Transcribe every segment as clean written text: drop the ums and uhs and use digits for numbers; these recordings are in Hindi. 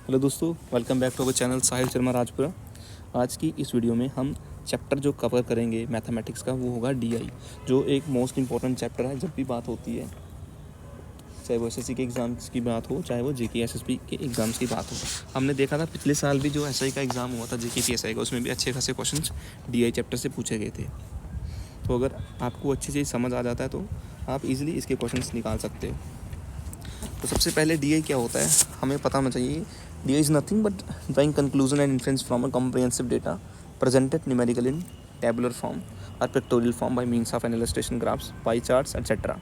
हेलो दोस्तों, welcome back to our channel Sahil Sharma Rajpura. आज की इस वीडियो में हम चैप्टर जो कवर करेंगे मैथमेटिक्स का वो होगा डीआई, जो एक मोस्ट इम्पॉर्टेंट चैप्टर है जब भी बात होती है, चाहे वो एसएससी के एग्ज़ाम्स की बात हो, चाहे वो जेके एसएसबी के एग्ज़ाम्स की बात हो। हमने देखा था पिछले साल भी जो एसआई का एग्ज़ाम हुआ था, जेके पीएसआई का, उसमें भी अच्छे खासे क्वेश्चंस डीआई चैप्टर से पूछे गए थे। तो अगर आपको अच्छी चीज़ समझ आ जाता है तो आप इजीली इसके क्वेश्चंस निकाल सकते हो। तो सबसे पहले डीआई क्या होता है हमें पता होना चाहिए। DI is nothing but drawing conclusion and inference from a comprehensive data presented numerical in tabular form or pictorial form by means of an illustration graphs, pie charts etc.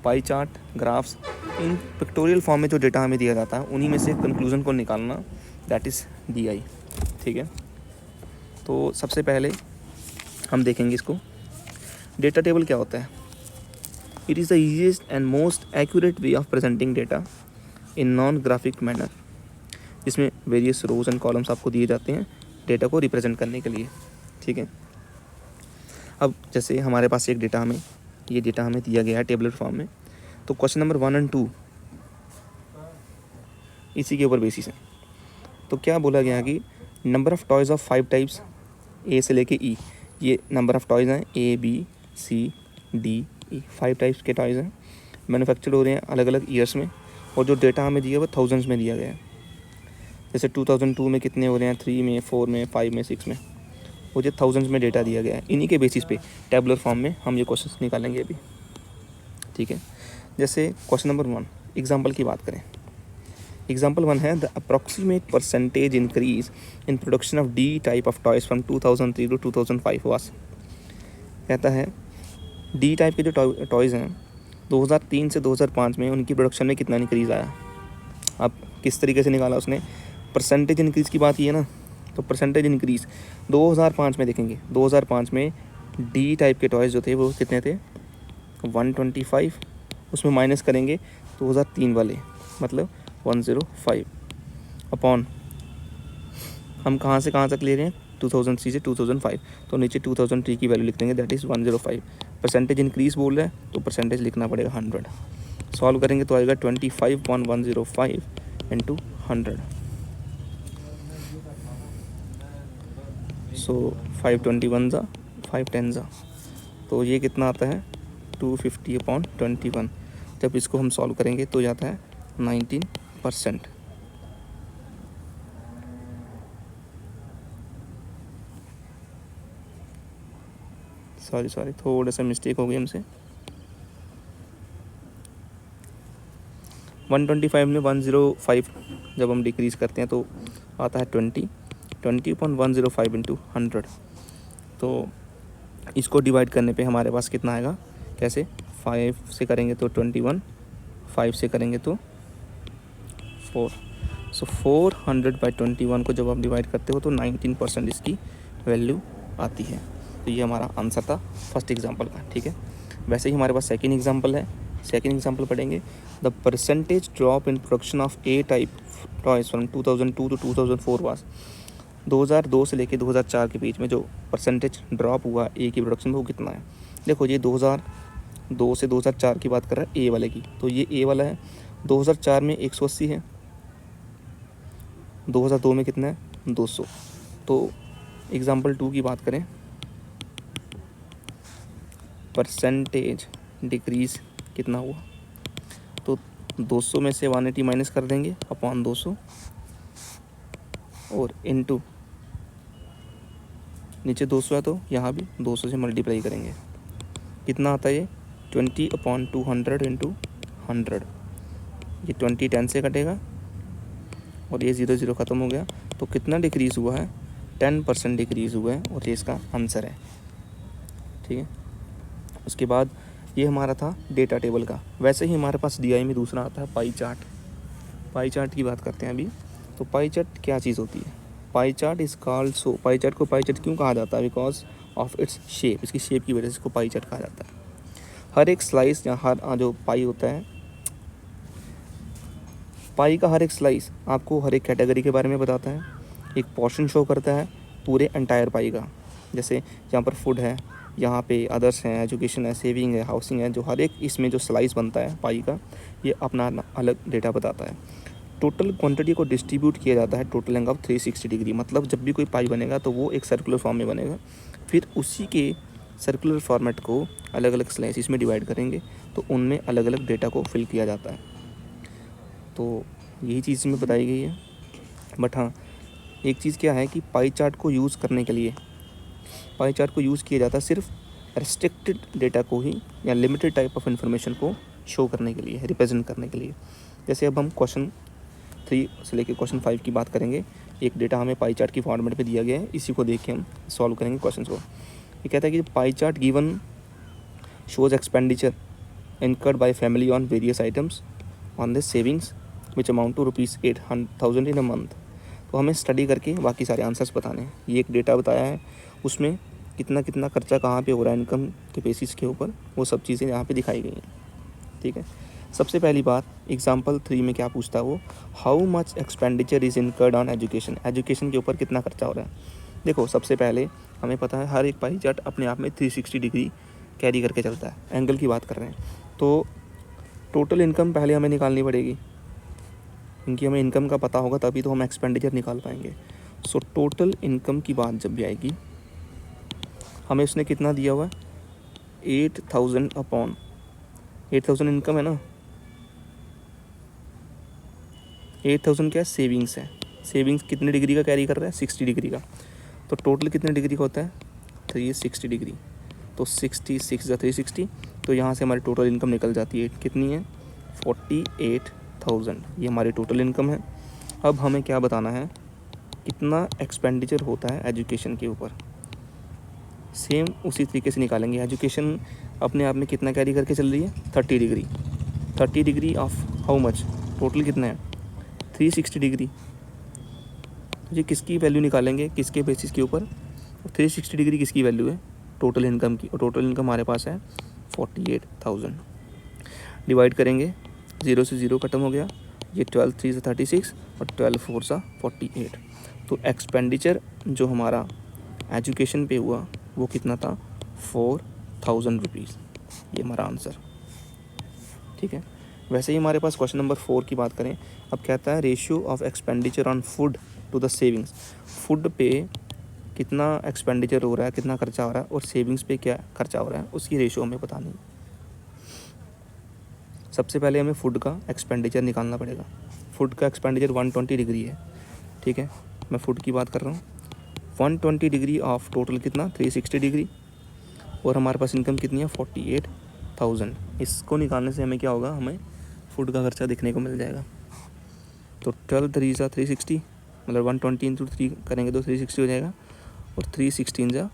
Pie chart, graphs, इन पिक्टोरियल फॉर्म में जो डेटा हमें दिया जाता है उन्हीं में से कंक्लूजन को निकालना, दैट इज़ डीआई। ठीक है, तो सबसे पहले हम देखेंगे इसको। डेटा टेबल क्या होता है? It is the easiest and most accurate way of presenting data in non graphic manner, जिसमें वेरियस रोज एंड कॉलम्स आपको दिए जाते हैं डेटा को रिप्रेजेंट करने के लिए। ठीक है, अब जैसे हमारे पास एक डेटा ये डेटा हमें दिया गया है टेबलर फॉर्म में, तो क्वेश्चन नंबर 1 और 2 इसी के ऊपर बेसिस है। तो क्या बोला गया कि number of toys of 5 types A से लेके ई, ये नंबर ऑफ़ टॉयज़ हैं A B C D E, 5 types के टॉयज़ हैं, मैन्युफैक्चर्ड हो रहे हैं अलग अलग ईयर्स में, और जो डेटा हमें दिया है वो थाउजेंड्स में दिया गया है। जैसे 2002 में कितने हो रहे हैं, 3 में, 4 में, 5 में, 6 में, मुझे थाउजेंड्स में डेटा दिया गया है। इन्हीं के बेसिस पे टेबुलर फॉर्म में हम ये क्वेश्चन निकालेंगे अभी। ठीक है, जैसे क्वेश्चन नंबर 1 एग्जांपल की बात करें। एग्जांपल 1 है the approximate percentage increase in production of D type of toys from 2003 to 2005 was. कहता है डी टाइप के जो टॉयज़ हैं 2003 से 2005 में उनकी प्रोडक्शन में कितना इंक्रीज़ आया। अब किस तरीके से निकाला उसने? परसेंटेज इंक्रीज़ की बात की है ना, तो परसेंटेज इंक्रीज़ 2005 में देखेंगे। 2005 में डी टाइप के टॉयज़ जो थे वो कितने थे? 125, उसमें माइनस करेंगे 2003 वाले, मतलब 105 अपॉन, हम कहाँ से कहाँ तक ले रहे हैं? 2003 से 2005, तो नीचे 2003 की वैल्यू लिख देंगे, दैट इज़ 105। परसेंटेज इंक्रीज़ बोल रहा है तो परसेंटेज लिखना पड़ेगा 100। सॉल्व करेंगे तो आएगा 25.105 इंटू 100, सो 521 ज़ा 510 ज़ा, तो ये कितना आता है? 250/21। जब इसको हम सॉल्व करेंगे तो जाता है 19%। सॉरी थोड़ा सा मिस्टेक हो गई हमसे। 125 में 105 जब हम डिक्रीज़ करते हैं तो आता है 20.105 इंटू 100। तो इसको डिवाइड करने पे हमारे पास कितना आएगा? कैसे? 5 से करेंगे तो 21, 5 से करेंगे तो 4, सो 400/21 को जब आप डिवाइड करते हो तो 19% इसकी वैल्यू आती है। तो ये हमारा आंसर था फर्स्ट एग्जांपल का। ठीक है, वैसे ही हमारे पास सेकंड एग्जांपल है। सेकंड एग्जांपल पढ़ेंगे, the percentage drop in production of A type toys from 2002 to 2004 was. 2002 से लेके 2004 के बीच में जो परसेंटेज ड्रॉप हुआ ए की प्रोडक्शन में वो कितना है? देखो ये 2002 से 2004 की बात कर रहा है ए वाले की, तो ये ए वाला है। 2004 में 180 है, 2002 में कितना है? 200। तो एग्जाम्पल 2 की बात करें, परसेंटेज डिक्रीज़ कितना हुआ? तो 200 में से 180 माइनस कर देंगे अपॉन 200 और इनटू, नीचे 200 है तो यहाँ भी 200 से मल्टीप्लाई करेंगे। कितना आता है ये? 20/200 इंटू 100। ये 20 10 से कटेगा और ये 0 0 ख़त्म हो गया, तो कितना डिक्रीज़ हुआ है? 10% डिक्रीज़ हुआ है, और ये इसका आंसर है। ठीक है, उसके बाद ये हमारा था डेटा टेबल का। वैसे ही हमारे पास डीआई में दूसरा आता है पाई चार्ट। पाई चार्ट की बात करते हैं अभी। तो पाई चार्ट क्या चीज़ होती है? Pie chart is called so, pie chart को पाई चार्ट क्यों कहा जाता है? बिकॉज ऑफ इट्स शेप, इसकी शेप की वजह से इसको पाई चार्ट कहा जाता है। हर एक स्लाइस या हर जो पाई होता है, पाई का हर एक स्लाइस आपको हर एक कैटेगरी के बारे में बताता है, एक पोर्शन शो करता है पूरे एंटायर पाई का। जैसे यहाँ पर फूड है, यहाँ पे अदर्स हैं, एजुकेशन है, सेविंग है, हाउसिंग है, जो हर एक इसमें जो स्लाइस बनता है पाई का, ये अपना अलग डेटा बताता है। टोटल क्वांटिटी को डिस्ट्रीब्यूट किया जाता है टोटल एंगल ऑफ 360 डिग्री। मतलब जब भी कोई पाई बनेगा तो वो एक सर्कुलर फॉर्म में बनेगा, फिर उसी के सर्कुलर फॉर्मेट को अलग अलग स्लाइसिस में डिवाइड करेंगे तो उनमें अलग अलग डेटा को फिल किया जाता है। तो यही चीज़ इसमें बताई गई है। बट हाँ, एक चीज़ क्या है कि पाई चार्ट को यूज़ करने के लिए पाई चार्ट को यूज़ किया जाता है सिर्फ रेस्ट्रिक्टेड डेटा को ही या लिमिटेड टाइप ऑफ इन्फॉर्मेशन को शो करने के लिए, रिप्रेजेंट करने के लिए। जैसे अब हम क्वेश्चन 3 से लेकर क्वेश्चन 5 की बात करेंगे। एक डेटा हमें पाई चार्ट की फॉर्मेट में दिया गया है, इसी को देख के हम सॉल्व करेंगे क्वेश्चन को। ये कहता है कि pie chart given shows expenditure incurred by family on various items on the savings which amount to ₹8,000 in a month। तो हमें स्टडी करके बाकी सारे आंसर्स बताने हैं। ये एक डेटा बताया है, उसमें कितना कितना खर्चा कहाँ पे हो रहा है इनकम के बेसिस के ऊपर, वो सब चीज़ें यहाँ पे दिखाई गई हैं। ठीक है, सबसे पहली बात एग्जाम्पल 3 में क्या पूछता है वो, how much expenditure is incurred on education. Education के ऊपर कितना खर्चा हो रहा है। देखो, सबसे पहले हमें पता है हर एक पाई चार्ट अपने आप में 360 डिग्री कैरी करके चलता है, एंगल की बात कर रहे हैं। तो टोटल इनकम पहले हमें निकालनी पड़ेगी, इनकी हमें इनकम का पता होगा तभी तो हम एक्सपेंडिचर निकाल पाएंगे। सो टोटल इनकम की बात जब भी आएगी, हमें उसने कितना दिया हुआ है 8,000 अपॉन 8,000 इनकम है ना, 8,000 क्या है, सेविंग्स है। सेविंग्स कितने डिग्री का कैरी कर रहा है, 60 डिग्री का। तो टोटल कितने डिग्री का होता है, 360 डिग्री। तो 66 या 360, तो यहाँ से हमारी टोटल इनकम निकल जाती है, कितनी है 48,000। ये हमारी टोटल इनकम है। अब हमें क्या बताना है, कितना एक्सपेंडिचर होता है एजुकेशन के ऊपर। सेम उसी तरीके से निकालेंगे। एजुकेशन अपने आप में कितना कैरी करके चल रही है, 30 degree. 30 degree of how much, total कितना है 360 डिग्री। तो ये किसकी वैल्यू निकालेंगे, किसके बेसिस के ऊपर, 360 डिग्री किसकी वैल्यू है, टोटल इनकम की। और टोटल इनकम हमारे पास है 48,000। डिवाइड करेंगे, 0 से 0 खत्म हो गया, ये 12 3 से 36 और 12 4 सा 48। तो एक्सपेंडिचर जो हमारा एजुकेशन पे हुआ वो कितना था, 4,000 रुपीज़। ये हमारा आंसर। ठीक है, वैसे ही हमारे पास क्वेश्चन नंबर 4 की बात करें। अब कहता है ratio of expenditure on food to the savings. Food पे कितना एक्सपेंडिचर हो रहा है, कितना खर्चा हो रहा है, और सेविंग्स पे क्या खर्चा हो रहा है, उसकी रेशियो हमें बतानी है। सबसे पहले हमें फूड का एक्सपेंडिचर निकालना पड़ेगा। फूड का एक्सपेंडिचर 120 डिग्री है। ठीक है, मैं फूड की बात कर रहा हूँ। 120 डिग्री ऑफ टोटल कितना 360 डिग्री, और हमारे पास इनकम कितनी है 48,000। इसको निकालने से हमें क्या होगा, हमें फूड का खर्चा देखने को मिल जाएगा। तो 12 3 सा 360, मतलब 120 इंटू 3 करेंगे तो 360 हो जाएगा, और 316 जा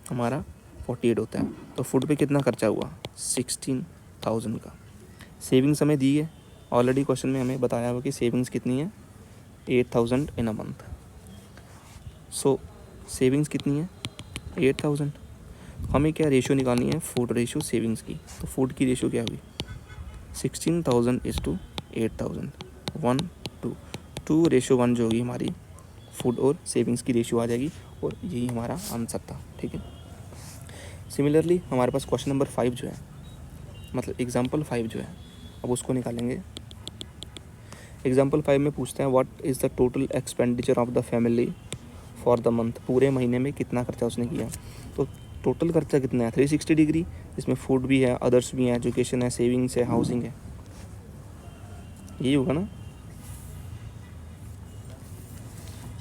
हमारा 48 होता है। तो फूड पे कितना खर्चा हुआ 16,000 का। सेविंग्स हमें दी है ऑलरेडी, क्वेश्चन में हमें बताया हुआ कि सेविंग्स कितनी है 8,000 इन अ मंथ। सो सेविंग्स कितनी है 8,000। हमें क्या रेशियो निकालनी है, फूड रेशियो सेविंग्स की। तो फूड की रेशियो क्या हुई 16,000 इज टू 8,000, 1:2 जो होगी हमारी फूड और सेविंग्स की रेशियो आ जाएगी, और यही हमारा आंसर था। ठीक है, सिमिलरली हमारे पास क्वेश्चन नंबर 5 जो है, मतलब एग्जाम्पल 5 जो है, अब उसको निकालेंगे। एग्जाम्पल 5 में पूछते हैं what is the total expenditure of the family for the month. पूरे महीने में कितना खर्चा उसने किया। तो टोटल खर्चा कितना है 360 डिग्री, इसमें फूड भी है, अदर्स भी हैं, एजुकेशन है, सेविंग्स है, हाउसिंग है, यही होगा ना।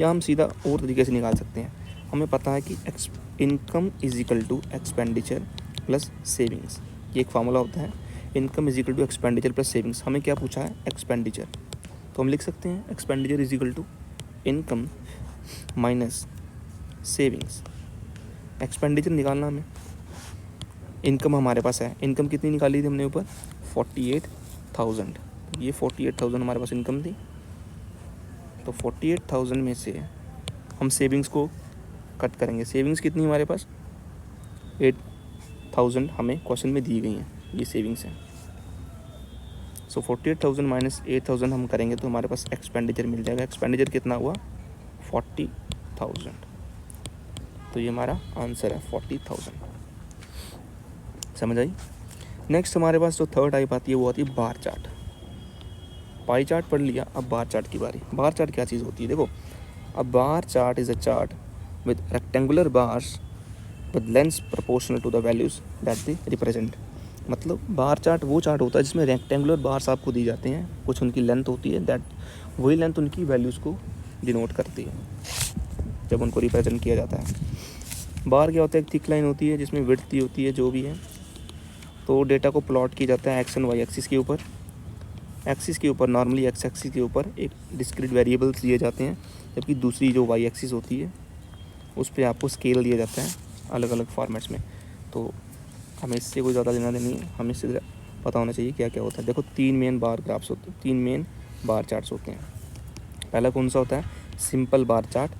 या हम सीधा और तरीके से निकाल सकते हैं। हमें पता है कि income is equal to expenditure plus savings, ये एक फार्मूला होता है, income is equal to expenditure plus savings. हमें क्या पूछा है एक्सपेंडिचर, तो हम लिख सकते हैं expenditure is equal to income minus savings. Expenditure निकालना हमें, इनकम हमारे पास है, इनकम कितनी निकाली थी हमने ऊपर 48,000। ये 48,000 हमारे पास इनकम थी। तो 48,000 में से हम सेविंग्स को कट करेंगे। सेविंग्स कितनी हमारे पास 8,000 हमें क्वेश्चन में दी गई हैं, ये सेविंग्स हैं। सो 48,000 माइनस 8,000 हम करेंगे तो हमारे पास एक्सपेंडिचर मिल जाएगा। एक्सपेंडिचर कितना हुआ 40,000। तो ये हमारा आंसर है 40,000। समझ आई। नेक्स्ट हमारे पास जो थर्ड टाइप आती है वो आती है बार चार्ट। पाई चार्ट पढ़ लिया, अब बार चार्ट की बारी। बार चार्ट क्या चीज़ होती है, देखो, अब bar chart is a chart with rectangular bars with lengths proportional to the values that they represent. मतलब बार चार्ट वो चार्ट होता है जिसमें रेक्टेंगुलर बार्स आपको दी जाते हैं, कुछ उनकी लेंथ होती है, दैट वही लेंथ उनकी वैल्यूज़ को डिनोट करती है जब उनको रिप्रेजेंट किया जाता है। बार क्या होता है, एक थिक लाइन होती है जिसमें विड्थ दी होती है जो भी है, तो डेटा को प्लॉट किया जाता है एक्स एंड वाई एक्सिस के ऊपर। एक्सिस के ऊपर नॉर्मली एक्स एक्सिस के ऊपर एक डिस्क्रीट वेरिएबल्स दिए जाते हैं, जबकि दूसरी जो वाई एक्सिस होती है उस पर आपको स्केल दिया जाता है अलग अलग फॉर्मेट्स में। तो हमें इससे कोई ज़्यादा लेना देनी है, हमें इससे पता होना चाहिए क्या क्या होता है। देखो 3 मेन बार ग्राफ्स होते हैं, 3 मेन बार चार्ट्स होते हैं। पहला कौन सा होता है, सिंपल बार चार्ट,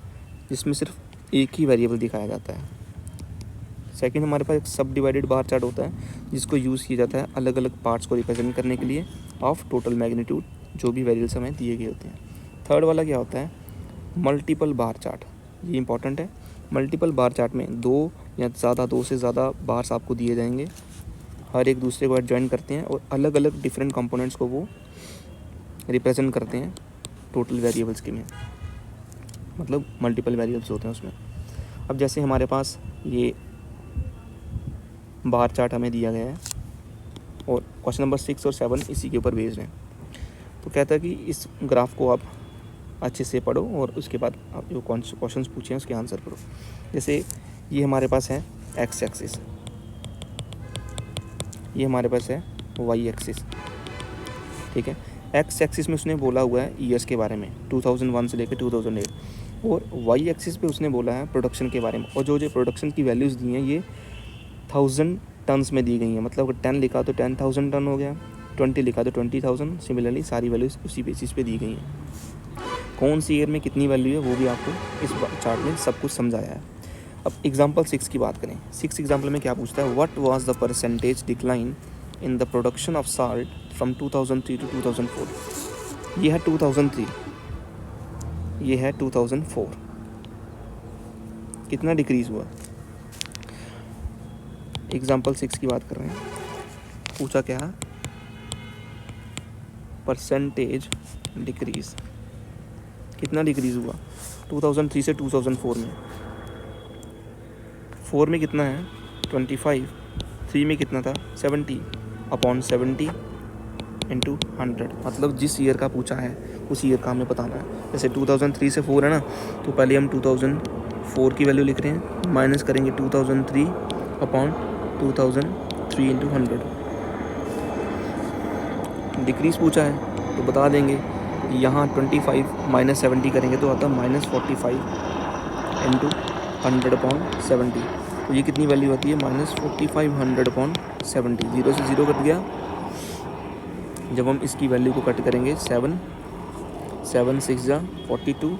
जिसमें सिर्फ एक ही वेरिएबल दिखाया जाता है। सेकंड हमारे पास एक सब डिवाइडेड बार चार्ट होता है जिसको यूज़ किया जाता है अलग अलग पार्ट्स को रिप्रेजेंट करने के लिए ऑफ टोटल मैग्नीट्यूड, जो भी वेरिएबल्स हमें दिए गए होते हैं। थर्ड वाला क्या होता है, मल्टीपल बार चार्ट। ये इंपॉर्टेंट है। मल्टीपल बार चार्ट में दो से ज़्यादा बार्स आपको दिए जाएंगे, हर एक दूसरे को एडजॉइन करते हैं और अलग अलग डिफरेंट कंपोनेंट्स को वो रिप्रेजेंट करते हैं टोटल वेरिएबल्स के में, मतलब मल्टीपल वेरिएबल्स होते हैं उसमें। अब जैसे हमारे पास ये बार चार्ट हमें दिया गया है और क्वेश्चन नंबर 6 और 7 इसी के ऊपर बेस्ड हैं। तो कहता है कि इस ग्राफ को आप अच्छे से पढ़ो और उसके बाद आप जो क्वेश्चन पूछे हैं उसके आंसर करो। जैसे ये हमारे पास है एक्स एक्सिस, ये हमारे पास है वाई एक्सिस, ठीक है। एक्स एक्सिस में उसने बोला हुआ है ईयर्स के बारे में 2001 से लेकर 2008, और वाई एक्सिस पे उसने बोला है प्रोडक्शन के बारे में। और जो प्रोडक्शन की वैल्यूज़ दी हैं ये 1000 टन्स में दी गई हैं, मतलब अगर 10 लिखा तो 10,000 टन हो गया, 20 लिखा तो 20,000। सिमिलरली सारी वैल्यूज़ उसी बेसिस पे दी गई हैं। कौन सी ईयर में कितनी वैल्यू है वो भी आपको इस चार्ट में सब कुछ समझाया है। अब एग्जांपल 6 की बात करें। 6 एग्जांपल में क्या पूछता है, what was the percentage decline in the production of salt from 2003 to 2004। ये है 2003, ये है 2004, कितना डिक्रीज़ हुआ। एग्जांपल 6 की बात कर रहे हैं, पूछा क्या है, परसेंटेज डिक्रीज़, कितना डिक्रीज़ हुआ 2003 से 2004 में। 4 में कितना है 25, 3 में कितना था 70 अपॉन 70 इंटू 100, मतलब जिस ईयर का पूछा है उस ईयर का हमें बताना है। जैसे 2003 से 4 है ना, तो पहले हम 2004 की वैल्यू लिख रहे हैं, माइनस करेंगे 2003 अपॉन 2003 इंटू 100। डिक्रीज़ पूछा है तो बता देंगे यहाँ 25 माइनस 70 करेंगे तो आता है -45 इंटू 100 अपॉन 70। तो ये कितनी वैल्यू आती है -45 100 अपॉन 70। 0 से 0 कट गया। जब हम इसकी वैल्यू को कट करेंगे 7 6 जा 42,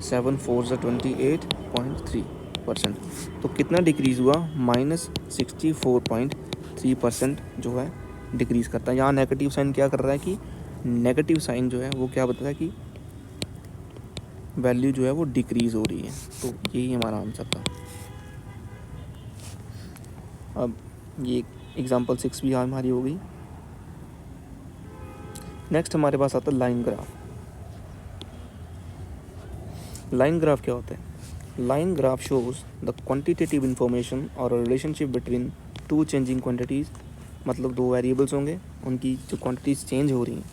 7 4 जा 28.3%। तो कितना डिक्रीज़ हुआ -64.3% जो है डिक्रीज़ करता है। यहाँ नेगेटिव साइन क्या कर रहा है कि नेगेटिव साइन जो है वो क्या बताता है कि वैल्यू जो है वो डिक्रीज़ हो रही है। तो यही हमारा आंसर था। अब ये एग्जांपल 6 भी हमारी हो गई। नेक्स्ट हमारे पास आता है लाइन ग्राफ। लाइन ग्राफ क्या होता है, line graph shows the quantitative information और relationship between two changing quantities. मतलब दो वेरिएबल्स होंगे, उनकी जो क्वांटिटीज़ चेंज हो रही हैं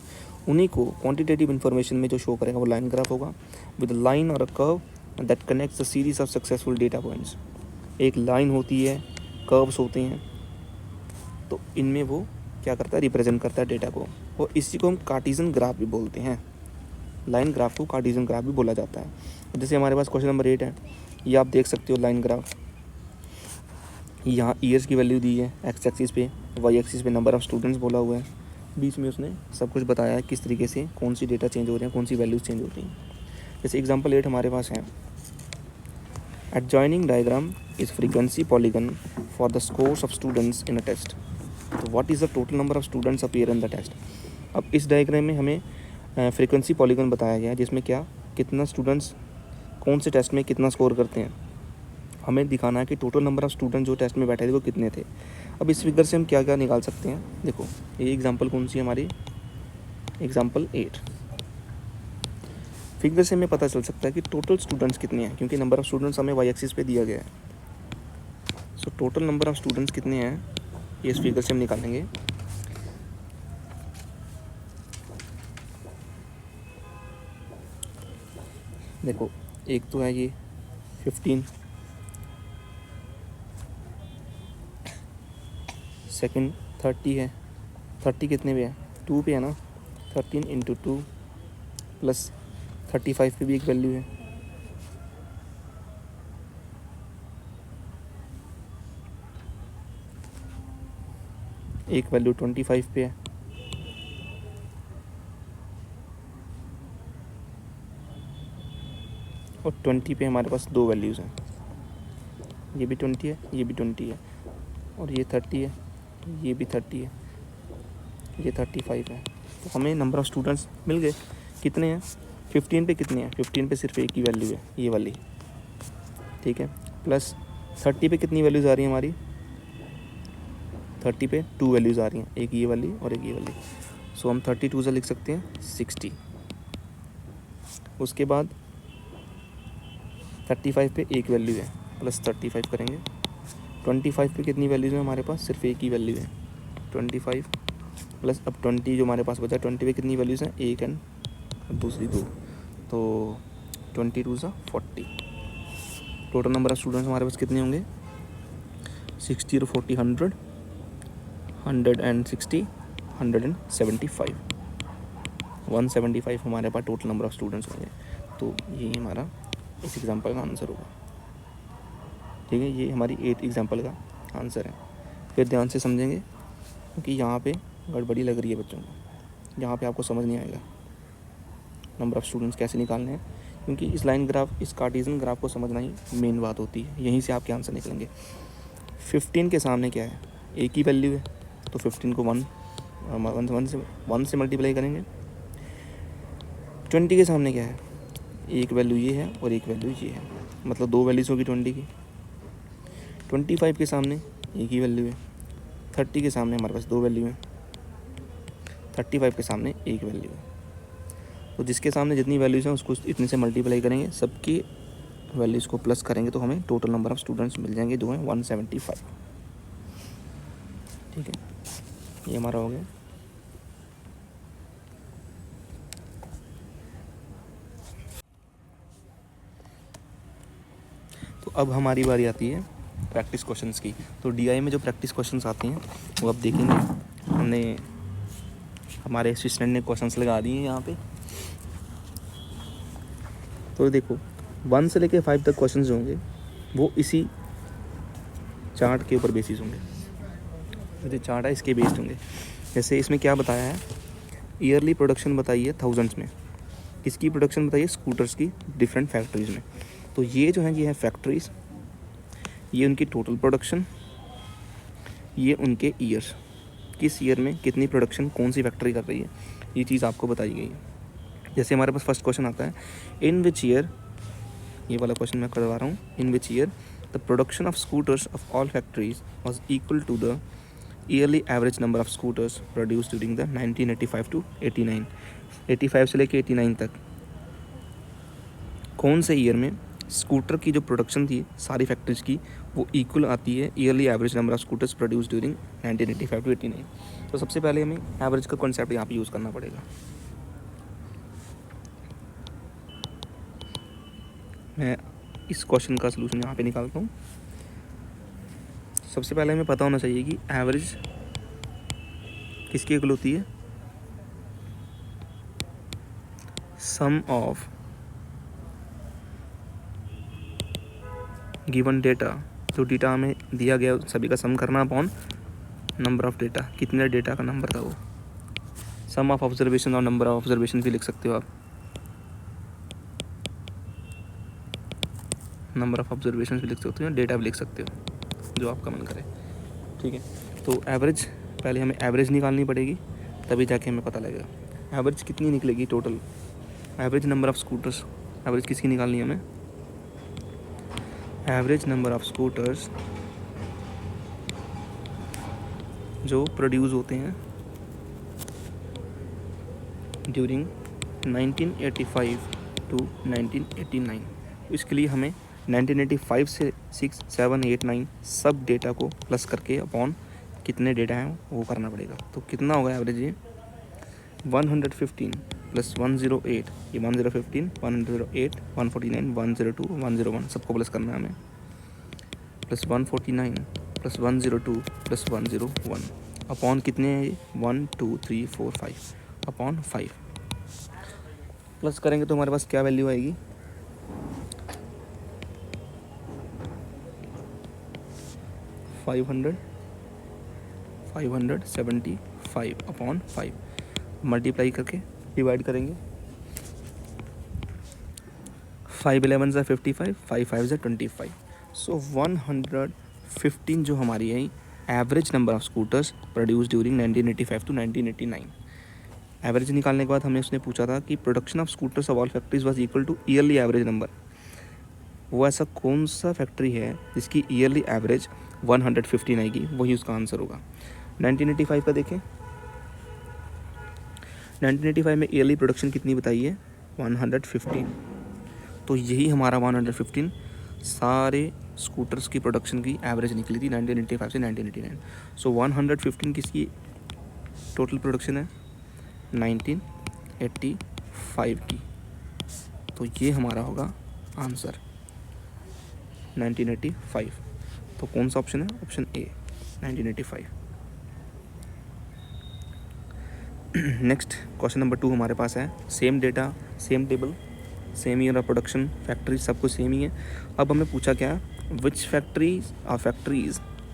उन्हीं को क्वांटिटेटिव इन्फॉर्मेशन में जो शो करेगा वो लाइन ग्राफ होगा। विद लाइन और a curve that connects the series of successful data points. एक लाइन होती है, कर्व्स होते हैं, तो इनमें वो क्या करता है, रिप्रेजेंट करता है डेटा को, और इसी को हम कार्टेशियन ग्राफ भी बोलते हैं। लाइन ग्राफ को कार्टेशियन ग्राफ भी बोला जाता है। जैसे हमारे पास क्वेश्चन नंबर 8 है, ये आप देख सकते हो लाइन ग्राफ। यहाँ ईयर्स की वैल्यू दी है एक्स एक्सिस पे, वाई एक्सिस पे नंबर ऑफ स्टूडेंट्स बोला हुआ है, बीच में उसने सब कुछ बताया है किस तरीके से कौन सी डेटा चेंज हो रहे हैं, कौन सी वैल्यूज चेंज होती हैं। जैसे एग्जांपल 8 हमारे पास है, adjoining diagram is frequency polygon for the scores of students in a test. तो what is the total number of students appear in the test. अब इस डायग्राम में हमें फ्रीक्वेंसी पॉलीगन बताया गया है, जिसमें क्या कितना स्टूडेंट्स कौन से टेस्ट में कितना स्कोर करते हैं। हमें दिखाना है कि टोटल नंबर ऑफ स्टूडेंट जो टेस्ट में बैठे थे वो कितने थे। अब इस फिगर से हम क्या क्या निकाल सकते हैं, देखो ये एग्जांपल कौन सी है हमारी, एग्जांपल 8। फिगर से हमें पता चल सकता है कि टोटल स्टूडेंट्स कितने हैं, क्योंकि नंबर ऑफ़ स्टूडेंट्स हमें वाई एक्सिस पे दिया गया है। So total number of students कितने हैं ये इस फिगर से हम निकालेंगे। देखो एक तो है ये 15, सेकंड 30 है। 30 कितने पे है? 2 पे है ना। 13 इंटू 2 प्लस 35 पे भी एक वैल्यू है। एक वैल्यू 25 पे है। और 20 पे हमारे पास दो वैल्यूज़ हैं, ये भी 20 है, ये भी 20 है, और ये 30 है, ये भी 30 है, ये 35 है। तो हमें नंबर ऑफ़ स्टूडेंट्स मिल गए। कितने हैं? 15 पे कितने हैं? 15 पे सिर्फ एक ही वैल्यू है, ये वाली, ठीक है। प्लस 30 पे कितनी वैल्यूज़ आ रही हैं हमारी? 30 पे 2 वैल्यूज़ आ रही हैं, एक ये वाली और एक ये वाली। सो हम 32 से लिख सकते हैं 60। उसके बाद 35 पे एक वैल्यू है, प्लस 35 करेंगे। 25 पे कितनी वैल्यूज़ हैं हमारे पास? सिर्फ एक ही वैल्यू है, 25 प्लस अब 20 जो हमारे पास बचा। 20 पे कितनी वैल्यूज़ हैं? एक एंड दूसरी 2, तो 22 सा 40। टोटल नंबर ऑफ़ स्टूडेंट्स हमारे पास कितने होंगे? 60 और 40 100, 160, 175, 175 हमारे पास टोटल नंबर ऑफ़ स्टूडेंट्स होंगे। तो यही हमारा इस एग्जांपल का आंसर होगा, ठीक है। ये हमारी 8 एग्जांपल का आंसर है। फिर ध्यान से समझेंगे क्योंकि यहाँ पे गड़बड़ी लग रही है बच्चों को, यहाँ पे आपको समझ नहीं आएगा नंबर ऑफ़ स्टूडेंट्स कैसे निकालने हैं, क्योंकि इस लाइन ग्राफ, इस कार्टेशियन ग्राफ को समझना ही मेन बात होती है। यहीं से आपके आंसर निकलेंगे। 15 के सामने क्या है? एक ही वैल्यू है, तो 15 को 1 से मल्टीप्लाई करेंगे। 20 के सामने क्या है? एक वैल्यू ये है और एक वैल्यू ये है, मतलब दो वैल्यूज़ होगी 20 की। 25 के सामने एक ही वैल्यू है। 30 के सामने हमारे पास दो वैल्यू हैं। 35 के सामने एक वैल्यू है। तो जिसके सामने जितनी वैल्यूज़ हैं उसको इतने से मल्टीप्लाई करेंगे, सबकी वैल्यूज़ को प्लस करेंगे तो हमें टोटल नंबर ऑफ़ स्टूडेंट्स मिल जाएंगे, जो हैं 175, ठीक है। ये हमारा हो गया। तो अब हमारी बारी आती है प्रैक्टिस क्वेश्चंस की। तो डीआई में जो प्रैक्टिस क्वेश्चंस आते हैं वो अब देखेंगे। हमने, हमारे असिस्टेंट ने क्वेश्चंस लगा दिए हैं यहाँ पे। तो देखो 1 से लेकर 5 तक क्वेश्चंस जो होंगे वो इसी चार्ट के ऊपर बेसिस होंगे। जो चार्ट है इसके बेस्ड होंगे। जैसे इसमें क्या बताया है, ईयरली प्रोडक्शन बताइए थाउजेंड्स में। किसकी प्रोडक्शन बताइए? स्कूटर्स की डिफरेंट फैक्ट्रीज़ में। तो ये जो है ये है फैक्ट्रीज़, ये उनकी टोटल प्रोडक्शन, ये उनके ईयर्स, किस ईयर में कितनी प्रोडक्शन कौन सी फैक्ट्री कर रही है, ये चीज़ आपको बताई गई है। जैसे हमारे पास फर्स्ट क्वेश्चन आता है, इन विच ईयर, ये वाला क्वेश्चन मैं करवा रहा हूँ, in which year the production of scooters of all factories was equal to the yearly average number of scooters produce during the 1985 to 89। 85 से लेकर 89 तक कौन से ईयर में स्कूटर की जो प्रोडक्शन थी सारी फैक्ट्रीज की वो इक्वल आती है yearly average number of scooters produce during 1985 to 89। तो सबसे पहले हमें एवरेज का कॉन्सेप्ट यहाँ पे यूज़ करना पड़ेगा। मैं इस क्वेश्चन का सलूशन यहाँ पे निकालता हूँ। सबसे पहले हमें पता होना चाहिए कि एवरेज किसकी इक्वल होती है? सम ऑफ गिवन डेटा, जो डेटा हमें दिया गया सभी का सम करना अपॉन नंबर ऑफ डेटा, कितने डेटा का नंबर था वो। सम ऑफ ऑब्जर्वेशन और नंबर ऑफ ऑब्जर्वेशन भी लिख सकते हो आप, नंबर ऑफ ऑब्जर्वेशन भी लिख सकते हो, डेटा भी लिख सकते हो, जो आपका मन करे, ठीक है। तो एवरेज, पहले हमें एवरेज निकालनी पड़ेगी तभी जाके हमें पता लगेगा एवरेज कितनी निकलेगी total. Average number of scooters, average किसकी निकालनी है हमें? एवरेज नंबर ऑफ स्कूटर्स जो प्रोड्यूस होते हैं ड्यूरिंग 1985 टू 1989। तो इसके लिए हमें 1985 से 6, 7, 8, 9 सब डेटा को प्लस करके अपॉन कितने डेटा हैं वो करना पड़ेगा। तो कितना होगा एवरेज ये 115 प्लस 108, ये 1015, 108, 149, 102, 101 सबको प्लस करना है हमें, प्लस 149 प्लस 102 प्लस 101 अपॉन कितने हैं ये 1, 2, 3, 4, 5 अपॉन 5 प्लस करेंगे तो हमारे पास क्या वैल्यू आएगी 575 अपॉन 5 मल्टीप्लाई करके डिवाइड करेंगे 5 11 ज़ा 55, 5 5 ज़ा 25। सो 115 जो हमारी है average number of scooters produce during 1985 to 1989। Average निकालने के बाद हमें उसने पूछा था कि production of scooters of all factories was equal to yearly average number. वो ऐसा कौन सा फैक्ट्री है जिसकी ईयरली एवरेज 115 आएगी, वही उसका आंसर होगा। 1985 का देखें, 1985 में ईयरली प्रोडक्शन कितनी बताई है 115। तो यही हमारा 115 सारे स्कूटर्स की प्रोडक्शन की एवरेज निकली थी 1985 से 1989। सो 115 किसकी टोटल प्रोडक्शन है 1985 की। तो ये हमारा होगा आंसर 1985। तो कौन सा ऑप्शन है, option A 1985। Next question number 2 हमारे पास है same data same table same year of production factory सब कुछ सेम ही है। अब हमें पूछा क्या विच factories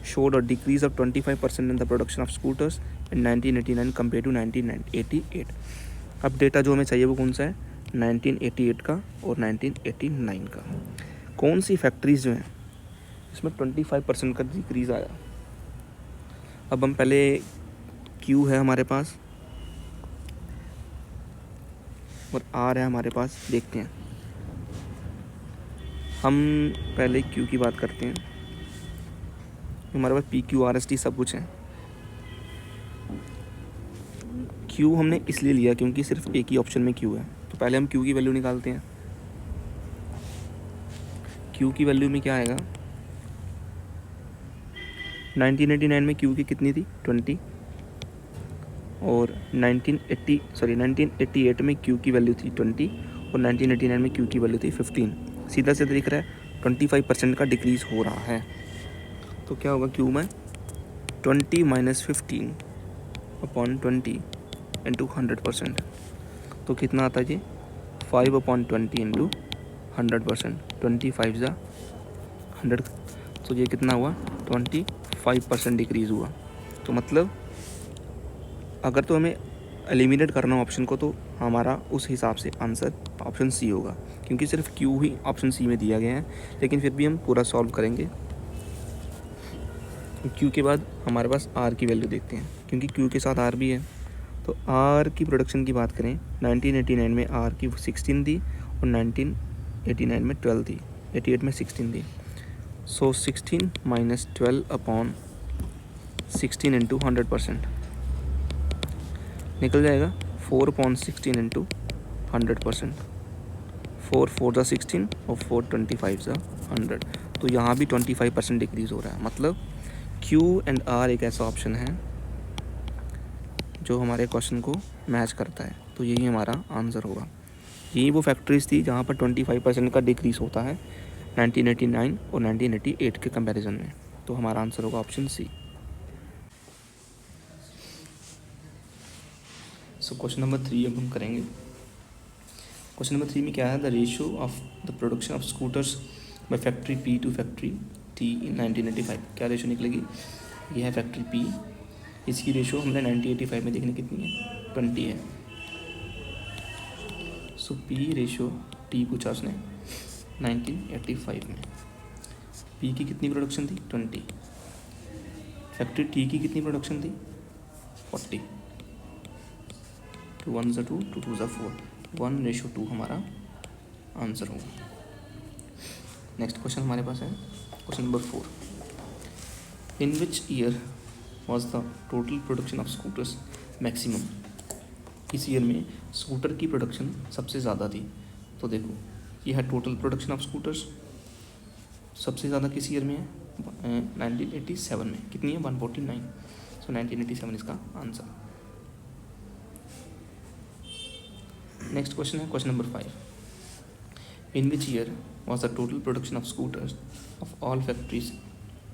showed a decrease of 25% in the production of scooters in 1989 compared to 1988। अब डेटा जो हमें चाहिए वो कौन सा है 1988 का और 1989 का। कौन सी फैक्ट्रीज जो हैं इसमें 25% का डिक्रीज़ आया। अब हम पहले क्यू है हमारे पास और आर है हमारे पास, देखते हैं। हम पहले क्यू की बात करते हैं। हमारे पास P Q R S T सब कुछ है। क्यू हमने इसलिए लिया क्योंकि सिर्फ एक ही ऑप्शन में क्यू है। तो पहले हम क्यू की वैल्यू निकालते हैं। क्यू की वैल्यू में क्या आएगा 1989 में क्यू की कितनी थी 20 और 1988 में क्यू की वैल्यू थी 20 और 1989 में क्यू की वैल्यू थी 15। सीधा सीधा दिख रहा है 25% का डिक्रीज़ हो रहा है। तो क्या होगा क्यू में 20 माइनस 15 अपॉन 20 इंटू 100%। तो कितना आता है जी 5 अपॉन 20 इंटू 100%। 25 ज़ा 100, तो ये कितना हुआ 25% डिक्रीज़ हुआ। तो मतलब अगर तो हमें एलिमिनेट करना हो ऑप्शन को तो हमारा उस हिसाब से आंसर ऑप्शन सी होगा, क्योंकि सिर्फ क्यू ही ऑप्शन सी में दिया गया है। लेकिन फिर भी हम पूरा सॉल्व करेंगे। क्यू के बाद हमारे पास आर की वैल्यू देखते हैं, क्योंकि क्यू के साथ आर भी है। तो आर की प्रोडक्शन की बात करें 1989 में आर की 16 थी और 1989 में 12 थी, 88 में 16 थी। सो 16 माइनस 12 अपॉन 16 इंटू 100% निकल जाएगा 4 अपॉन 16 इंटू 100%। 4 4 ज़ा 16 और 4 25 ज़ा 100। तो यहाँ भी 25% डिक्रीज़ हो रहा है। मतलब क्यू एंड आर एक ऐसा ऑप्शन है जो हमारे क्वेश्चन को मैच करता है। तो यही हमारा आंसर होगा। यही वो फैक्ट्रीज थी जहाँ पर 25% का डिक्रीज़ होता है 1989 और 1988 के कंपैरिजन में। तो हमारा आंसर होगा option C. So question number 3 अब हम करेंगे। क्वेश्चन नंबर 3 में क्या है the ratio of the production of scooters by factory P to factory T in 1985। क्या रेशियो निकलेगी, ये है फैक्ट्री पी, इसकी रेशियो हमने 1985 में देखनी कितनी है 20 है। सो पी रेशियो टी पूछा उसने 1985 में। पी की कितनी प्रोडक्शन थी 20, फैक्ट्री टी की कितनी प्रोडक्शन थी 40। 2 1 ज़ा 2, 2 2 ज़ा 4, 1:2 हमारा आंसर होगा। नेक्स्ट क्वेश्चन हमारे पास है question number 4। In which year was the total production of scooters maximum. इस ईयर में स्कूटर की प्रोडक्शन सबसे ज़्यादा थी। तो देखो ये है टोटल प्रोडक्शन ऑफ स्कूटर्स, सबसे ज़्यादा किस ईयर में है, 1987 में। कितनी है, 149। सो 1987 इसका आंसर। नेक्स्ट क्वेश्चन है question number 5। In which year was the total production of scooters of all factories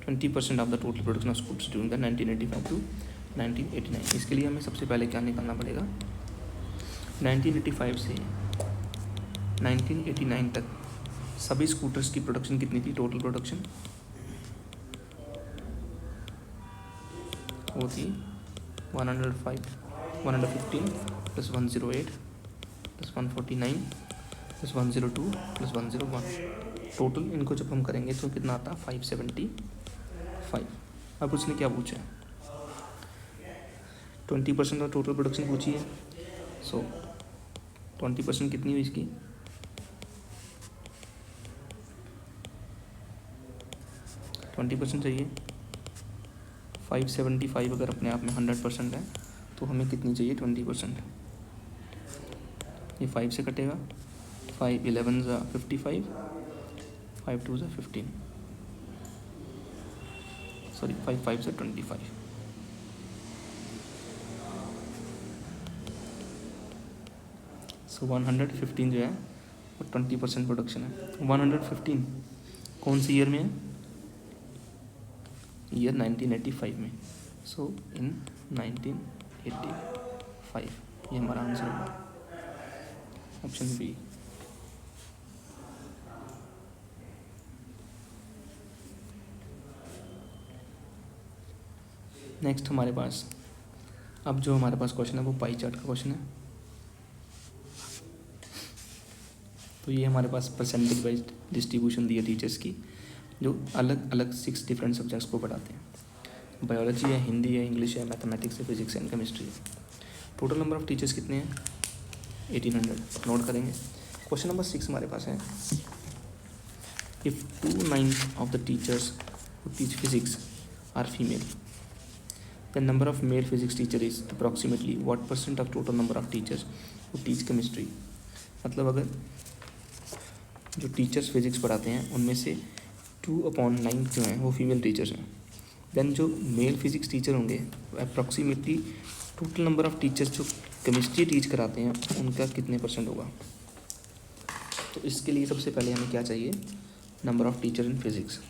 20% of the total production of scooters during the 1985 to 1989। इसके लिए हमें सबसे पहले क्या निकालना पड़ेगा, 1985 से 1989 तक सभी स्कूटर्स की प्रोडक्शन कितनी थी, टोटल प्रोडक्शन वो थी 115 plus 108 plus 149 plus 102 plus 101। Total इनको जब हम करेंगे तो कितना आता है, 575। अब उसने क्या पूछा है, 20% ऑफ टोटल प्रोडक्शन पूछी है। सो 20% कितनी हुई इसकी, 20% चाहिए। 575 अगर अपने आप में 100% है तो हमें कितनी चाहिए, 20%। ये 5 से कटेगा, 5 11 ज़ा 55, 5 2 ज़ा 15, सॉरी 5 5 ज़ा 25। सो 115 जो है वो 20% प्रोडक्शन है। 115 कौन सी ईयर में है, ईयर 1985 में। सो इन 1985 ये हमारा आंसर होगा, ऑप्शन बी। नेक्स्ट हमारे पास अब जो हमारे पास क्वेश्चन है वो पाई चार्ट का क्वेश्चन है। तो ये हमारे पास परसेंटेज वाइज डिस्ट्रीब्यूशन दी है टीचर्स की, जो अलग अलग 6 डिफरेंट सब्जेक्ट्स को पढ़ाते हैं। बायोलॉजी है, हिंदी है, इंग्लिश है, मैथमेटिक्स है, फिजिक्स एंड केमिस्ट्री है। टोटल नंबर ऑफ टीचर्स कितने हैं, 1800। नोट करेंगे। क्वेश्चन नंबर 6 हमारे पास है, if 2/9 of the teachers who teach physics are female, the number of male physics teacher is approximately what % of total number of teachers who teach chemistry. मतलब अगर जो टीचर्स फिजिक्स पढ़ाते हैं उनमें से 2/9 जो हैं वो फीमेल टीचर्स हैं, देन जो मेल फिजिक्स टीचर होंगे approximately total number of teachers जो केमिस्ट्री टीच कराते हैं उनका कितने % होगा। तो इसके लिए सबसे पहले हमें क्या चाहिए, number of teacher in physics,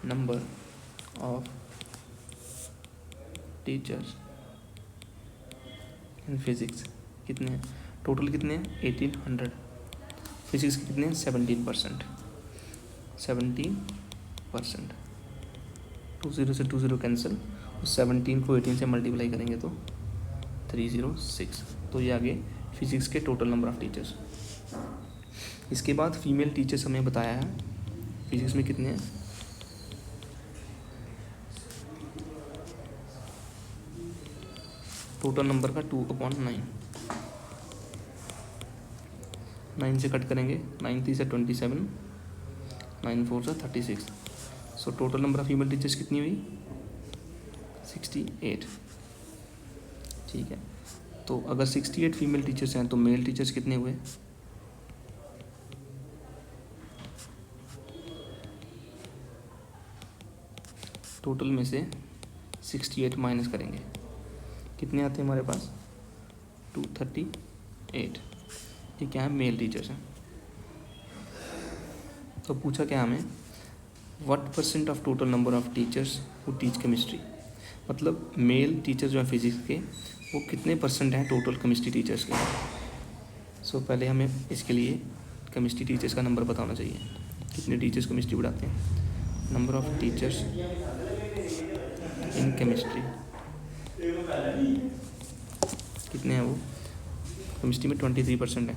number of teachers in physics कितने हैं, टोटल कितने हैं 1800। फिजिक्स के कितने हैं 17%, 17%। 20 से 20 कैंसिल, 17 को 18 से मल्टीप्लाई करेंगे तो 306। तो ये आगे फिजिक्स के टोटल नंबर ऑफ टीचर्स। इसके बाद फीमेल टीचर्स हमें बताया है फिजिक्स में कितने हैं, टोटल नंबर का 2/9। 9 से कट करेंगे, 9 3 से 27, 9 4 से 36। So total number of female teachers कितनी हुई, 68। ठीक है, तो अगर 68 फीमेल टीचर्स हैं तो मेल टीचर्स कितने हुए, टोटल में से 68 माइनस करेंगे, कितने आते हैं हमारे पास, 238। ये क्या है, मेल टीचर्स हैं। तो पूछा क्या हमें, what % of total number of teachers who teach chemistry. मतलब मेल टीचर जो हैं फिजिक्स के वो कितने % हैं टोटल केमिस्ट्री टीचर्स के। सो पहले हमें इसके लिए केमिस्ट्री टीचर्स का नंबर बताना चाहिए, कितने टीचर्स केमिस्ट्री पढ़ाते हैं। Number of teachers in chemistry कितने हैं वो, केमिस्ट्री में 23% है।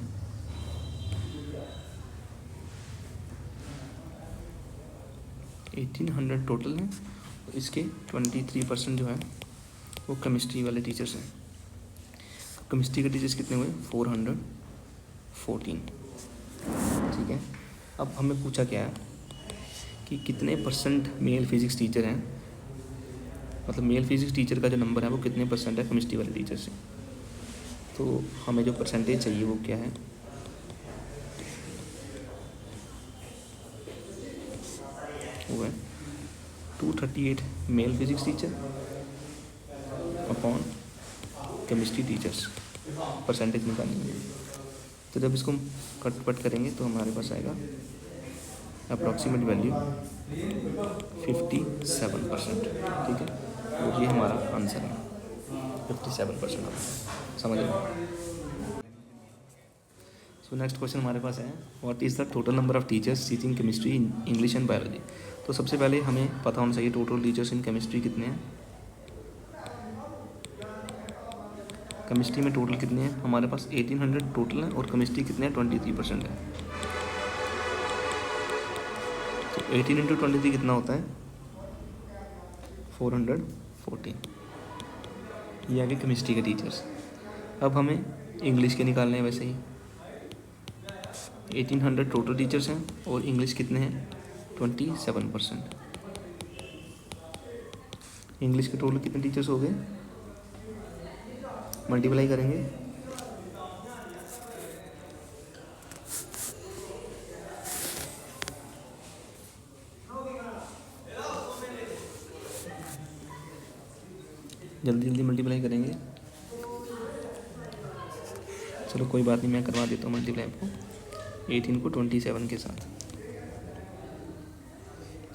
$1800 टोटल है, इसके 23% जो है वो केमिस्ट्री वाले टीचर्स हैं। केमिस्ट्री के टीचर्स कितने हुए, 414। ठीक है, अब हमें पूछा क्या है कि कितने % मेल फिजिक्स टीचर हैं, मतलब मेल फिजिक्स टीचर का जो नंबर है वो कितने % है केमिस्ट्री वाले टीचर से। तो हमें जो परसेंटेज चाहिए वो क्या है, वो है 238 male physics teacher upon chemistry teachers, percentage निकालेंगे। तो जब इसको कट पट करेंगे तो हमारे पास आएगा अप्रॉक्सीमेट वैल्यू 57%, ठीक है। और ये हमारा आंसर है 57%, समझ लो। सो नेक्स्ट क्वेश्चन हमारे पास है, what is the total number of teachers teaching chemistry in English and biology. तो सबसे पहले हमें पता होना चाहिए टोटल टीचर्स इन केमिस्ट्री कितने हैं। केमिस्ट्री में टोटल कितने हैं हमारे पास 1800 टोटल है, और केमिस्ट्री कितने हैं 23% है। तो 18 इंटू 23 कितना होता है 414। ये आगे केमिस्ट्री के टीचर्स। अब हमें इंग्लिश के निकालने हैं वैसे ही। 1800 टोटल टीचर्स हैं और इंग्लिश कितने हैं 27%। इंग्लिश के टोटल कितने टीचर्स हो गए, मल्टीप्लाई करेंगे जल्दी जल्दी मल्टीप्लाई करेंगे। चलो कोई बात नहीं, मैं करवा देता हूँ मल्टीप्लाई आपको 18 को 27 के साथ।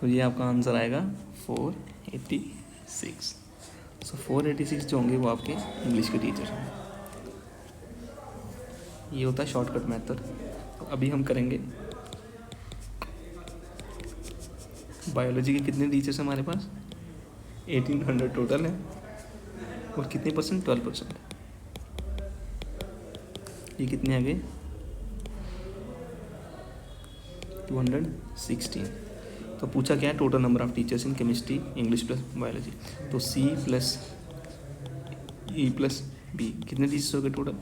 तो ये आपका आंसर आएगा 486। सो 486 जो होंगे वो आपके इंग्लिश के टीचर हैं। ये होता है शॉर्टकट मेथड। तो अभी हम करेंगे बायोलॉजी के कितने टीचर्स हैं हमारे पास 1800 टोटल है, और कितने परसेंट 12%। ये कितने आ गए 216। तो पूछा क्या है total number of teachers in chemistry English plus biology. तो C plus E plus B कितने टीचर्स हो गए टोटल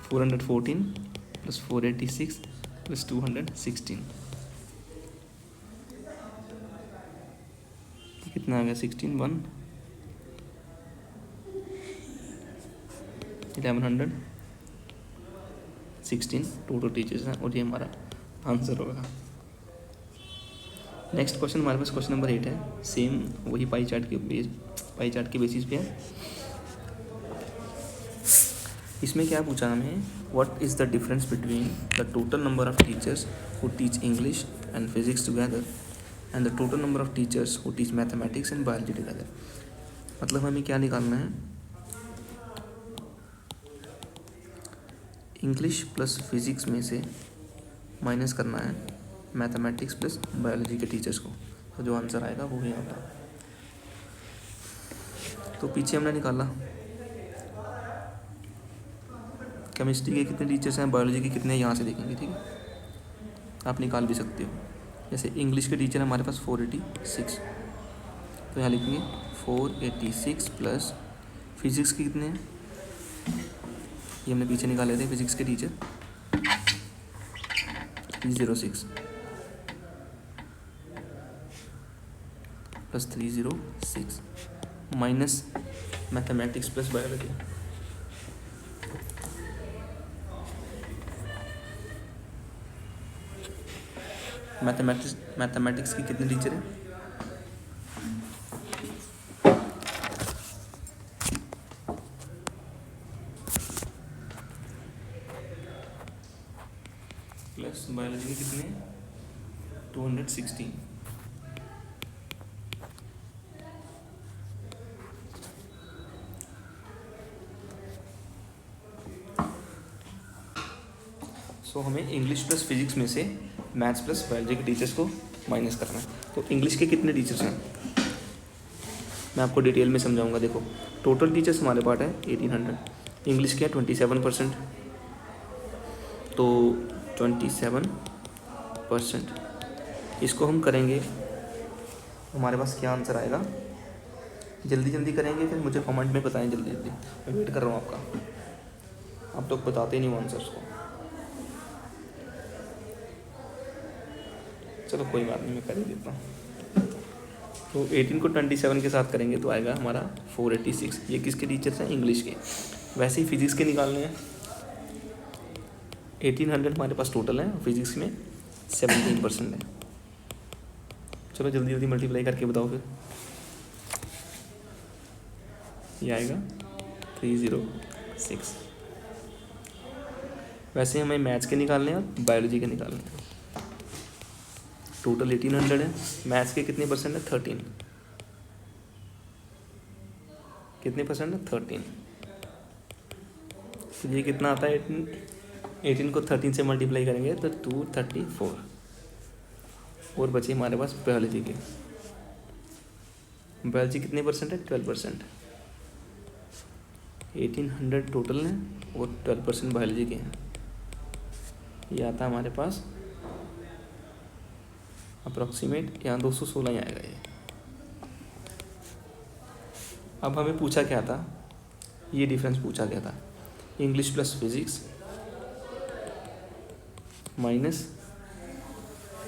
414 प्लस 486 प्लस 216। कितना आ गया 16 1 1116 टोटल टीचर्स हैं, और ये हमारा आंसर होगा। नेक्स्ट क्वेश्चन हमारे पास क्वेश्चन नंबर 8 है। सेम वही पाई चार्ट के बेसिस पे है। इसमें क्या पूछा हमें, what is the difference between the total number of teachers who teach English and physics together and the total number of teachers who teach mathematics and biology together. मतलब हमें क्या निकालना है, इंग्लिश प्लस फिजिक्स में से माइनस करना है मैथमेटिक्स प्लस बायोलॉजी के टीचर्स को। तो जो आंसर आएगा वो ही आता है। तो पीछे हमने निकाला केमिस्ट्री के कितने टीचर्स हैं, बायोलॉजी के कितने, यहाँ से देखेंगे, ठीक है। आप निकाल भी सकते हो। जैसे इंग्लिश के टीचर हमारे पास 486, तो यहाँ लिखेंगे 486 प्लस फिजिक्स के कितने हैं, ये हमने पीछे निकाले थे फिजिक्स के teacher 306 plus 306 minus mathematics plus biology. Mathematics की कितने टीचर हैं, प्लस बायोलॉजी के कितने 216। सो हमें इंग्लिश प्लस फिजिक्स में से मैथ्स प्लस बायोलॉजी के टीचर्स को माइनस करना है। तो इंग्लिश के कितने टीचर्स हैं मैं आपको डिटेल में समझाऊंगा। देखो टोटल टीचर्स हमारे पास है 1800, इंग्लिश के 27%, तो 27% इसको हम करेंगे, हमारे पास क्या आंसर आएगा। जल्दी जल्दी करेंगे, फिर मुझे कमेंट में बताएं जल्दी जल्दी, मैं वेट कर रहा हूँ आपका। आप तो बताते नहीं हो आंसर्स को। चलो कोई बात नहीं, मैं कर ही देता हूँ। तो 18 को 27 के साथ करेंगे तो आएगा हमारा 486। ये किसके टीचर्स हैं, इंग्लिश के। वैसे ही फिजिक्स के निकालने हैं। 1800 हमारे पास टोटल है, फिजिक्स में 17% है। चलो जल्दी जल्दी मल्टीप्लाई करके बताओ फिर। ये आएगा 306। वैसे हमें मैथ्स के निकालने हैं और बायोलॉजी के निकालने हैं। टोटल 1800 है, मैथ्स के कितने परसेंट है? 13। कितने परसेंट है? 13। तो ये कितना आता है? 18 को 13 से मल्टीप्लाई करेंगे तो 234। और बचे हमारे पास बायोलॉजी के। बायोलॉजी कितने परसेंट है? 12%। 1800 टोटल है और 12% बायोलॉजी के हैं। ये आता है हमारे पास अप्रॉक्सीमेट, यहाँ 216 ही आएगा ये। अब हमें पूछा क्या था? ये डिफरेंस पूछा क्या था? English plus physics minus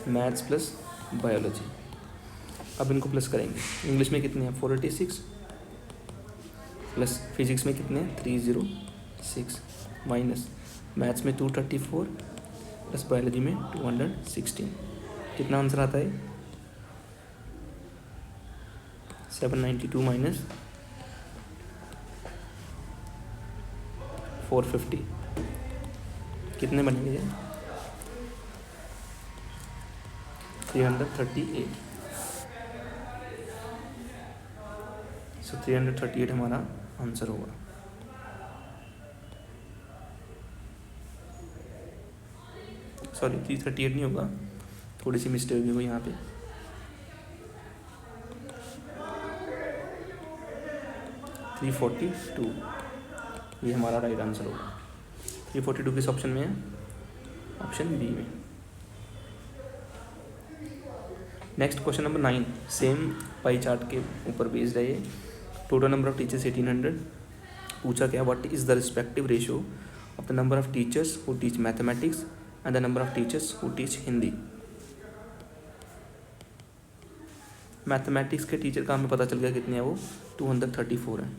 maths plus biology. अब इनको प्लस करेंगे। इंग्लिश में कितने हैं? 486 प्लस फिजिक्स में कितने हैं? 306 माइनस मैथ्स में 234 प्लस बायोलॉजी में 216। कितना आंसर आता है? 792 माइनस 450 कितने बनेंगे ये? 338। सो 338 हमारा आंसर होगा। सॉरी 338 नहीं होगा, थोड़ी सी मिस्टेक होगी यहाँ पे। 342 ये हमारा राइट आंसर होगा। 342 किस ऑप्शन में है? ऑप्शन बी में। Next question number 9 same pie chart के ऊपर बेस्ड है ये। Total number of teachers 1800। पूछा क्या? What is the respective ratio of the number of teachers who teach mathematics and the number of teachers who teach Hindi. Mathematics के टीचर का हमें पता चल गया कितने हैं वो? 234 हैं।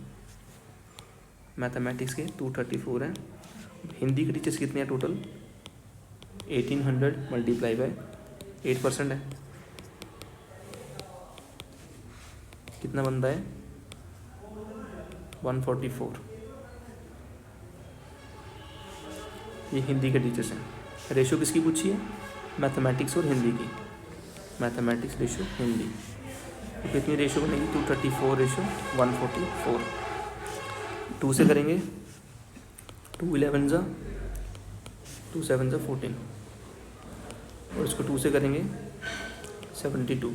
मैथमेटिक्स के 234 हैं। हिंदी के टीचर्स कितने हैं टोटल? 1800 मल्टीप्लाई बाय 8% है। कितना बनता है? 144। ये हिंदी के टीचर्स हैं। रेशो किसकी पूछी है? मैथमेटिक्स और हिंदी की। मैथमेटिक्स रेशो हिंदी तो कितनी रेशो बनेगी? 234 रेशो 144। 2 से करेंगे 2 11 जा 2 7 जा 14 और इसको 2 से करेंगे 72।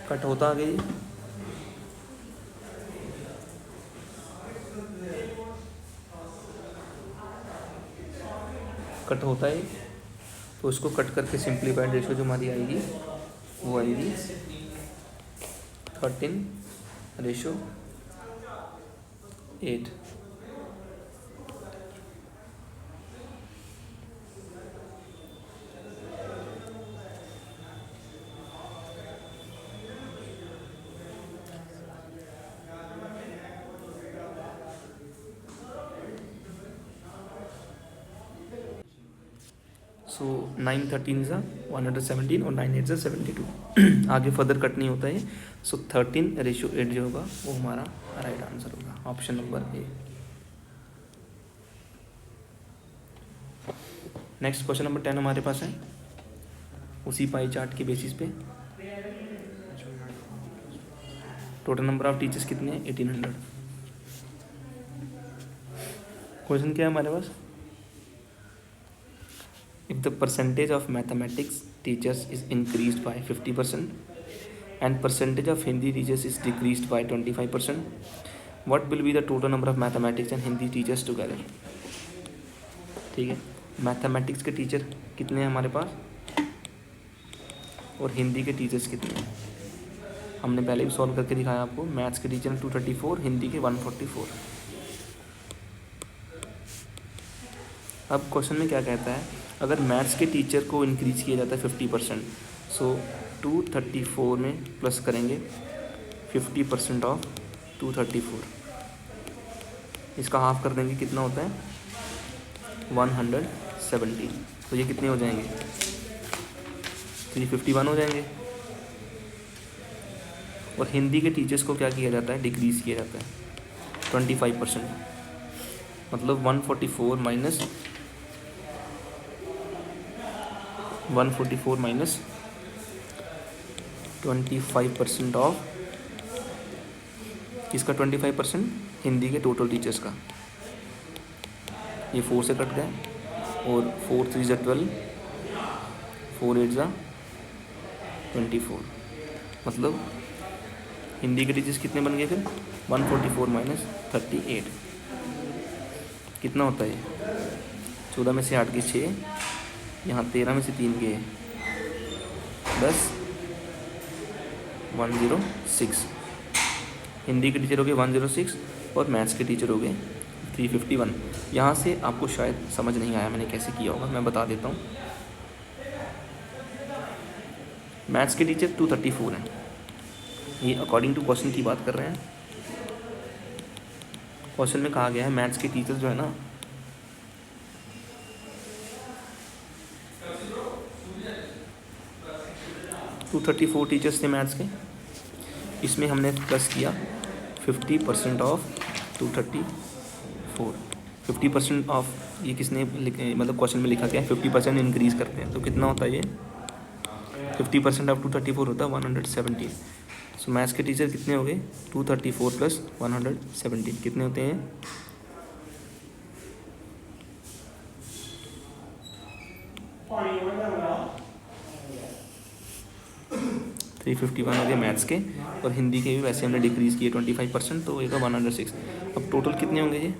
कट होता आगे ये कट होता है, तो इसको कट करके सिंप्लीफाइड रेशो जो हमारी आएगी वो आएगी 13/8। सो 9 13 ज़ा 117 और 9 8 ज़ा 72। आगे फर्दर कट नहीं होता है। सो 13/8 जो होगा वो हमारा राइट आंसर होगा, option number A. Next question number 10 हमारे पास है उसी पाई चार्ट के बेसिस पे। टोटल नंबर ऑफ टीचर्स कितने हैं? 1800। क्वेश्चन क्या है हमारे पास? If the percentage of mathematics teachers is increased by 50% and percentage of Hindi teachers is decreased by 25%, what will be the total number of mathematics and Hindi teachers together? ठीक है, मैथमेटिक्स के टीचर कितने हैं हमारे पास और हिंदी के टीचर्स कितने हैं? हमने पहले भी सॉल्व करके दिखाया आपको। मैथ्स के टीचर 234, हिंदी के 144। अब क्वेश्चन में क्या कहता है? अगर मैथ्स के टीचर को इंक्रीज किया जाता है 50%, सो 234 में प्लस करेंगे 50% ऑफ 234 इसका हाफ कर देंगे, कितना होता है 170। तो ये कितने हो जाएंगे 351 हो जाएंगे। और हिंदी के टीचर्स को क्या किया जाता है, डिक्रीज़ किया जाता है 25%। मतलब 144 माइनस 25% ऑफ किसका 25%, हिंदी के टोटल टीचर्स का। ये 4 से कट गए और 4 3 ज़ा 12, 4 8 ज़ा 24। मतलब हिंदी के टीचर्स कितने बन गए फिर 144 माइनस 38 कितना होता है 14 में से 8 के 6, यहाँ 13 में से 3 के 10, 106। हिंदी के टीचर हो गए 106 और मैथ्स के टीचर हो गए 351। यहाँ से आपको शायद समझ नहीं आया मैंने कैसे किया होगा, मैं बता देता हूँ। मैथ्स के टीचर 234 हैं, ये अकॉर्डिंग टू क्वेश्चन की बात कर रहे हैं। क्वेश्चन में कहा गया है मैथ्स के टीचर जो है ना, टू 34 टीचर्स थे मैथ्स के। इसमें हमने प्लस किया 50% ऑफ 234। 50% ऑफ ये किसने मतलब क्वेश्चन में लिखा गया है 50% इंक्रीज़ करते हैं, तो कितना होता है ये 50% ऑफ 234 होता है 117। सो मैथ्स के टीचर कितने हो गए 234 प्लस 117 कितने होते हैं 351 हो गए मैथ्स के। और हिंदी के भी वैसे हमने डिक्रीज़ किए 25%, तो होगा 106। अब टोटल कितने होंगे ये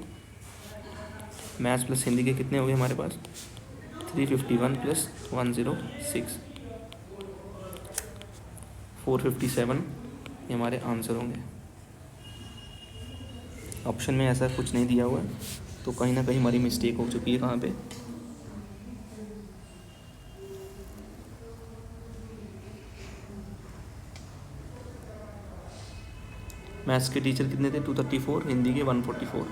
मैथ्स प्लस हिंदी के कितने हो गए हमारे पास 351 प्लस 106 457 ये हमारे आंसर होंगे। ऑप्शन में ऐसा कुछ नहीं दिया हुआ है, तो कहीं ना कहीं हमारी मिस्टेक हो चुकी है कहाँ पे। मैथ्स के टीचर कितने थे 234, हिंदी के 144।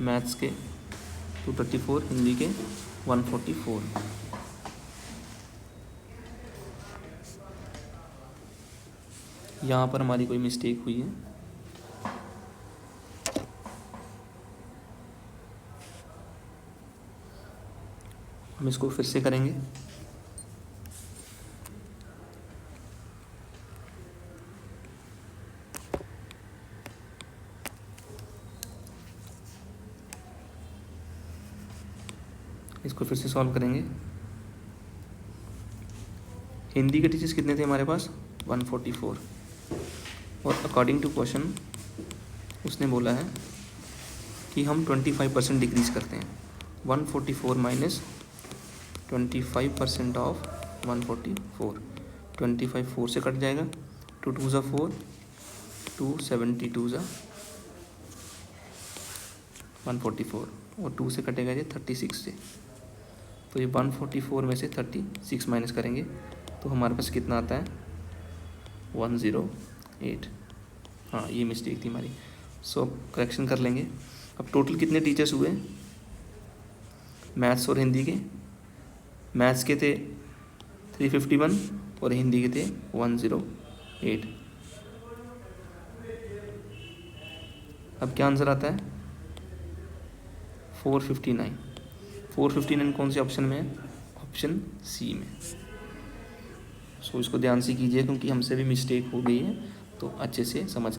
मैथ्स के 234, हिंदी के 144। यहाँ पर हमारी कोई मिस्टेक हुई है। हम इसको फिर से करेंगे। इसको फिर से सॉल्व करेंगे। हिंदी के टीचर्स कितने थे हमारे पास 144। और अकॉर्डिंग टू क्वेश्चन उसने बोला है कि हम 25% डिक्रीज़ करते हैं। 144 माइनस 25% ऑफ 144, 25 4 से कट जाएगा, 2 2 ज़ा 4, 2 72 ज़ा 144 और 2 से कटेगा ये 36 से। तो ये 144 में से 36 माइनस करेंगे तो हमारे पास कितना आता है 108। हाँ ये मिस्टेक थी हमारी। सो अब करेक्शन कर लेंगे। अब टोटल कितने टीचर्स हुए मैथ्स और हिंदी के। मैथ्स के थे 351 और हिंदी के थे 108। अब क्या आंसर आता है 459। 459 कौन से ऑप्शन में है, ऑप्शन सी में। सो इसको ध्यान से कीजिए क्योंकि हमसे भी मिस्टेक हो गई है, तो अच्छे से समझ